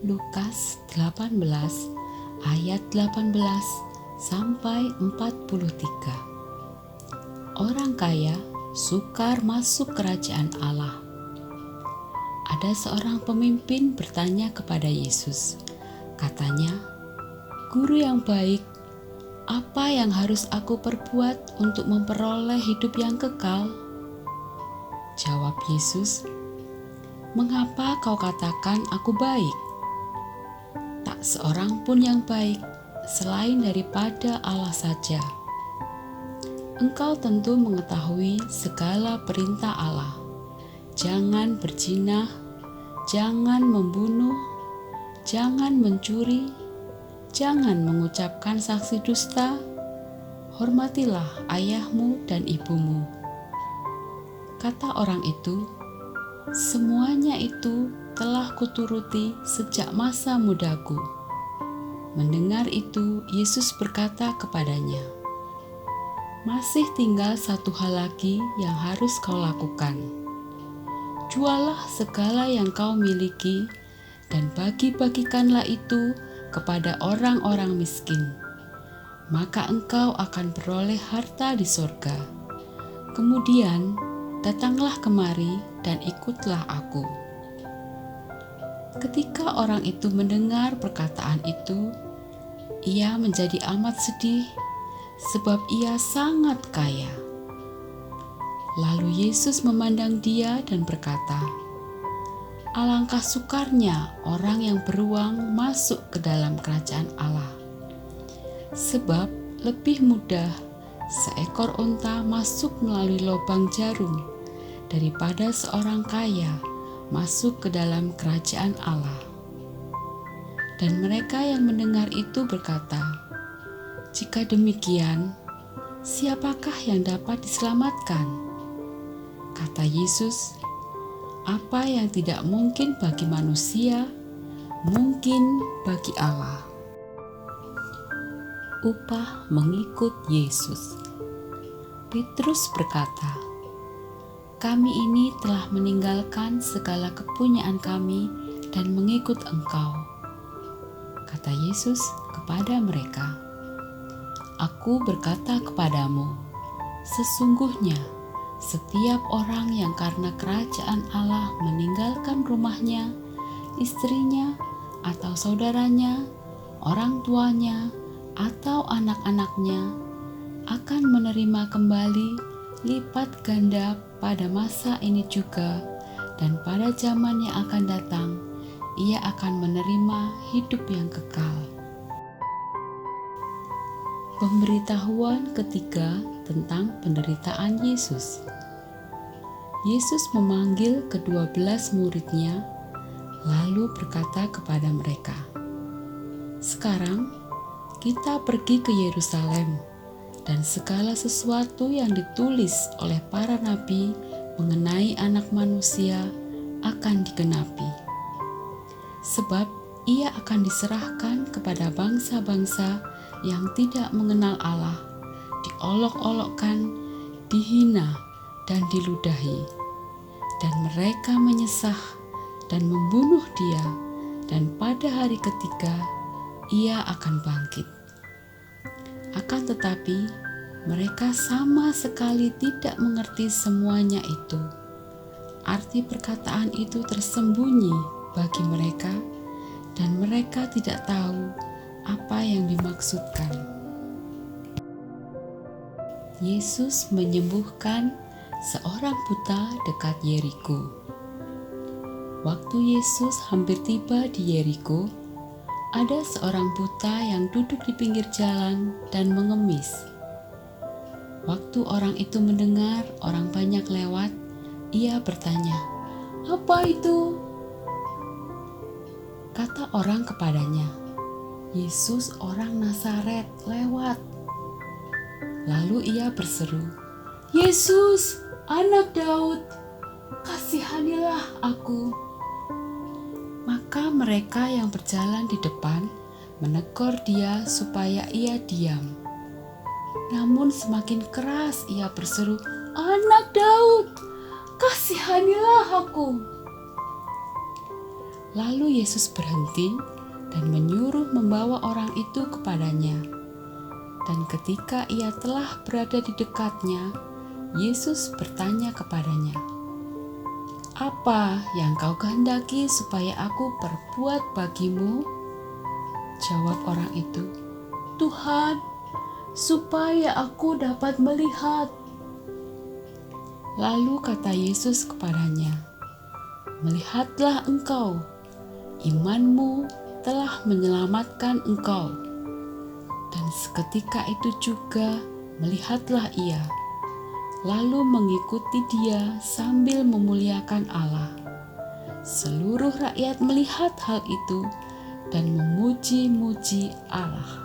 Lukas 18 ayat 18 sampai 43. Orang kaya sukar masuk kerajaan Allah. Ada seorang pemimpin bertanya kepada Yesus. Katanya, "Guru yang baik, apa yang harus aku perbuat untuk memperoleh hidup yang kekal?" Jawab Yesus, "Mengapa kau katakan aku baik? Tak seorang pun yang baik selain daripada Allah saja. Engkau tentu mengetahui segala perintah Allah. Jangan berzina, jangan membunuh, jangan mencuri, jangan mengucapkan saksi dusta, hormatilah ayahmu dan ibumu." Kata orang itu, "Semuanya itu telah kuturuti sejak masa mudaku." Mendengar itu, Yesus berkata kepadanya, "Masih tinggal satu hal lagi yang harus kau lakukan. Jualah segala yang kau miliki dan bagi-bagikanlah itu kepada orang-orang miskin. Maka engkau akan beroleh harta di sorga. Kemudian datanglah kemari dan ikutlah aku." Ketika orang itu mendengar perkataan itu, ia menjadi amat sedih sebab ia sangat kaya. Lalu Yesus memandang dia dan berkata, "Alangkah sukarnya orang yang beruang masuk ke dalam kerajaan Allah. Sebab lebih mudah seekor unta masuk melalui lubang jarum daripada seorang kaya masuk ke dalam kerajaan Allah." Dan mereka yang mendengar itu berkata, "Jika demikian, siapakah yang dapat diselamatkan?" Kata Yesus, "Apa yang tidak mungkin bagi manusia, mungkin bagi Allah." Upah mengikut Yesus. Petrus berkata, "Kami ini telah meninggalkan segala kepunyaan kami dan mengikut Engkau." Kata Yesus kepada mereka, "Aku berkata kepadamu, sesungguhnya setiap orang yang karena kerajaan Allah meninggalkan rumahnya, istrinya, atau saudaranya, orang tuanya, atau anak-anaknya, akan menerima kembali lipat ganda pada masa ini juga, dan pada zaman yang akan datang, ia akan menerima hidup yang kekal." Pemberitahuan ketiga tentang penderitaan Yesus. Yesus memanggil ke-12 muridnya, lalu berkata kepada mereka, "Sekarang kita pergi ke Yerusalem, dan segala sesuatu yang ditulis oleh para nabi mengenai Anak Manusia akan digenapi. Sebab ia akan diserahkan kepada bangsa-bangsa yang tidak mengenal Allah, diolok-olokkan, dihina, dan diludahi. Dan mereka menyesah dan membunuh dia, dan pada hari ketiga ia akan bangkit." Akan tetapi, mereka sama sekali tidak mengerti semuanya itu. Arti perkataan itu tersembunyi bagi mereka, dan mereka tidak tahu apa yang dimaksudkan. Yesus menyembuhkan seorang buta dekat Yeriko. Waktu Yesus hampir tiba di Yeriko, ada seorang buta yang duduk di pinggir jalan dan mengemis. Waktu orang itu mendengar orang banyak lewat, ia bertanya, "Apa itu?" Kata orang kepadanya, "Yesus orang Nazaret lewat." Lalu ia berseru, "Yesus, Anak Daud, kasihanilah aku." Maka mereka yang berjalan di depan menegur dia supaya ia diam. Namun semakin keras ia berseru, "Anak Daud, kasihanilah aku." Lalu Yesus berhenti dan menyuruh membawa orang itu kepadanya. Dan ketika ia telah berada di dekatnya, Yesus bertanya kepadanya, "Apa yang kau kehendaki supaya aku perbuat bagimu?" Jawab orang itu, "Tuhan, supaya aku dapat melihat." Lalu kata Yesus kepadanya, "Melihatlah engkau, imanmu telah menyelamatkan engkau." Dan seketika itu juga melihatlah ia, lalu mengikuti dia sambil memuliakan Allah. Seluruh rakyat melihat hal itu dan memuji-muji Allah.